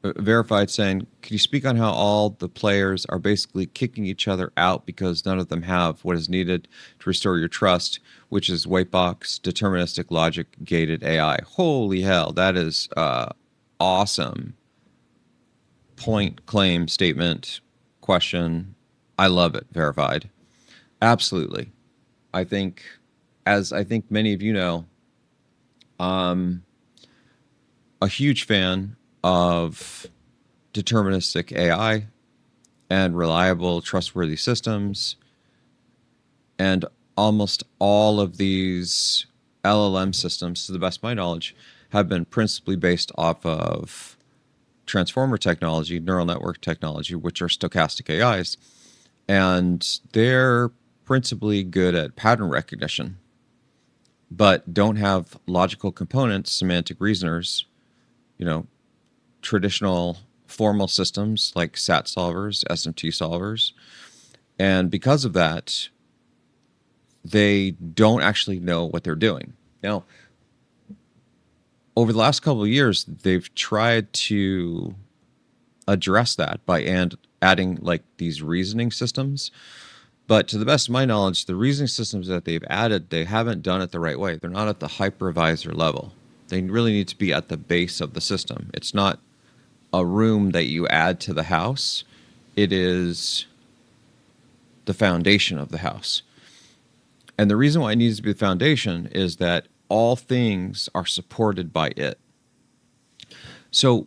Verified saying, can you speak on how all the players are basically kicking each other out because none of them have what is needed to restore your trust, which is white box, deterministic logic, gated AI. Holy hell, that is awesome. Point, claim, statement, question. I love it. Verified. Absolutely. I think, as I think many of you know, a huge fan of deterministic AI and reliable, trustworthy systems. And almost all of these LLM systems, to the best of my knowledge, have been principally based off of transformer technology, neural network technology, which are stochastic AIs. And they're principally good at pattern recognition, but don't have logical components, semantic reasoners, traditional formal systems like SAT solvers, SMT solvers. And because of that, they don't actually know what they're doing. Now, over the last couple of years, they've tried to address that by adding like these reasoning systems. But to the best of my knowledge, the reasoning systems that they've added, they haven't done it the right way. They're not at the hypervisor level. They really need to be at the base of the system. It's not a room that you add to the house. It is the foundation of the house. And the reason why it needs to be the foundation is that all things are supported by it. So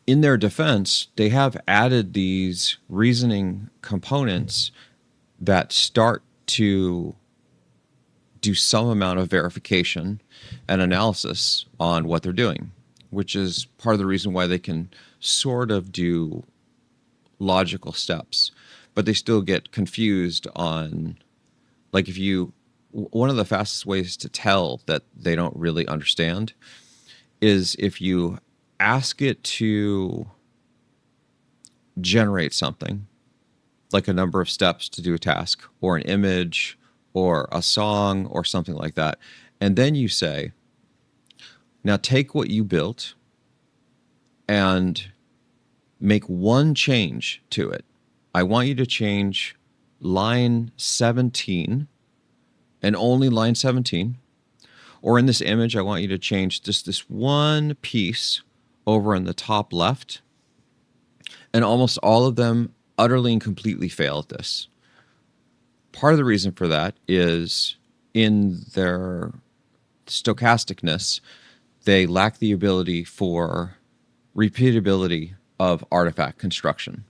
in their defense, they have added these reasoning components that start to do some amount of verification and analysis on what they're doing, which is part of the reason why they can sort of do logical steps, but they still get confused on, like, one of the fastest ways to tell that they don't really understand is if you ask it to generate something, like a number of steps to do a task, or an image, or a song, or something like that. And then you say, now take what you built and make one change to it. I want you to change line 17 and only line 17. Or in this image, I want you to change just this one piece over in the top left. And almost all of them utterly and completely fail at this. Part of the reason for that is in their stochasticness, they lack the ability for repeatability of artifact construction.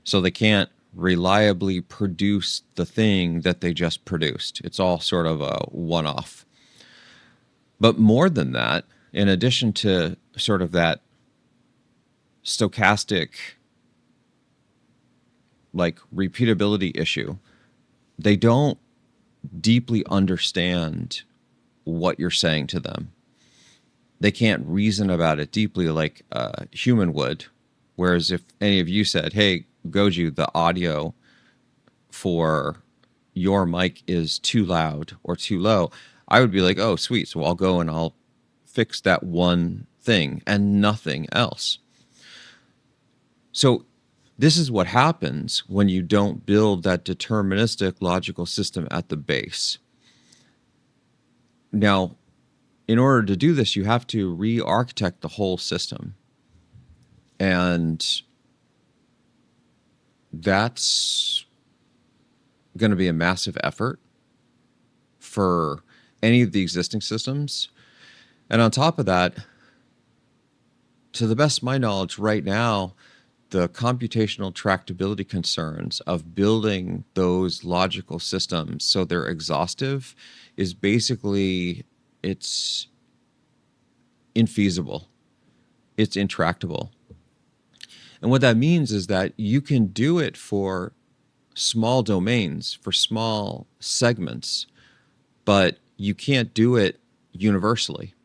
So they can't reliably produce the thing that they just produced. It's all sort of a one-off. But more than that, in addition to sort of that stochastic, like, repeatability issue, they don't deeply understand what you're saying to them. They can't reason about it deeply like a human would. Whereas if any of you said, hey, Goju, the audio for your mic is too loud or too low, I would be like, oh, sweet. So I'll go and I'll fix that one thing and nothing else. So this is what happens when you don't build that deterministic logical system at the base. Now, in order to do this, you have to re-architect the whole system. And that's going to be a massive effort for any of the existing systems. And on top of that, to the best of my knowledge right now, the computational tractability concerns of building those logical systems so they're exhaustive is basically, it's infeasible. It's intractable. And what that means is that you can do it for small domains, for small segments, but you can't do it universally.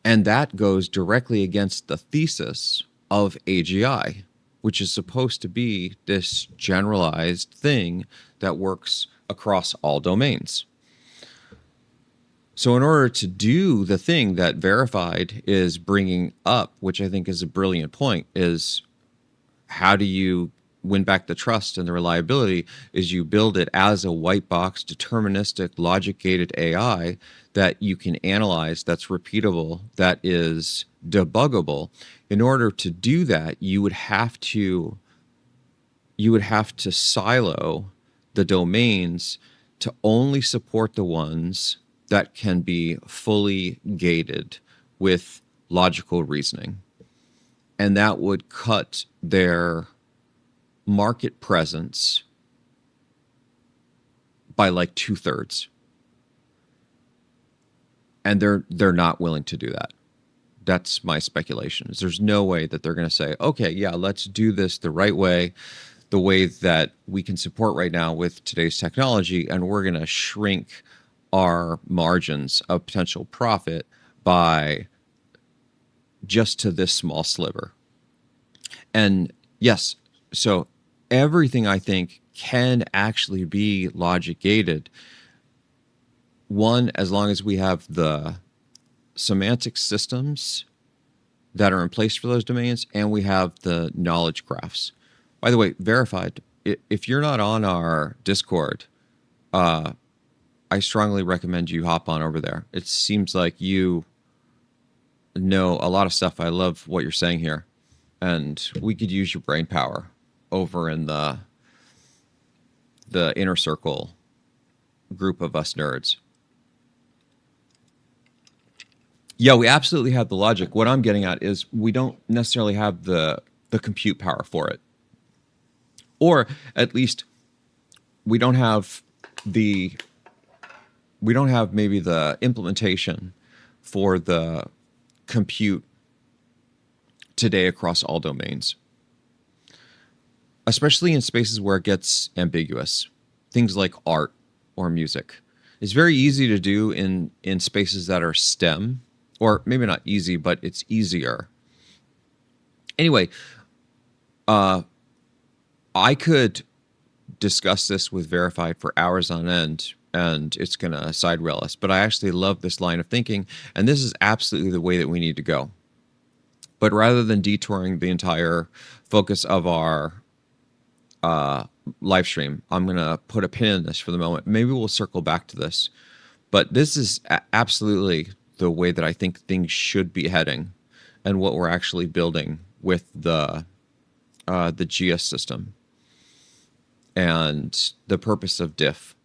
And that goes directly against the thesis of AGI, which is supposed to be this generalized thing that works across all domains. So in order to do the thing that Verified is bringing up, which I think is a brilliant point, is how do you win back the trust and the reliability, is you build it as a white box, deterministic, logic gated AI that you can analyze, that's repeatable, that is debuggable. In order to do that, you would have to silo the domains to only support the ones that can be fully gated with logical reasoning. And that would cut their market presence by like 2/3. And they're not willing to do that. That's my speculation. There's no way that they're going to say, okay, yeah, let's do this the right way, the way that we can support right now with today's technology, and we're going to shrink our margins of potential profit by just to this small sliver. And yes, so everything I think can actually be logic gated. One, as long as we have the semantic systems that are in place for those domains, and we have the knowledge graphs. By the way, Verified, if you're not on our Discord, I strongly recommend you hop on over there. It seems like you know a lot of stuff. I love what you're saying here. And we could use your brain power over in the inner circle group of us nerds. Yeah, we absolutely have the logic. What I'm getting at is we don't necessarily have the compute power for it. Or at least we don't have maybe the implementation for the compute today across all domains, especially in spaces where it gets ambiguous. Things like art or music. It's very easy to do in spaces that are STEM, or maybe not easy, but it's easier. Anyway, I could discuss this with Verified for hours on end, and it's going to side rail us. But I actually love this line of thinking, and this is absolutely the way that we need to go. But rather than detouring the entire focus of our live stream, I'm going to put a pin in this for the moment. Maybe we'll circle back to this. But this is absolutely the way that I think things should be heading, and what we're actually building with the GS system and the purpose of diff.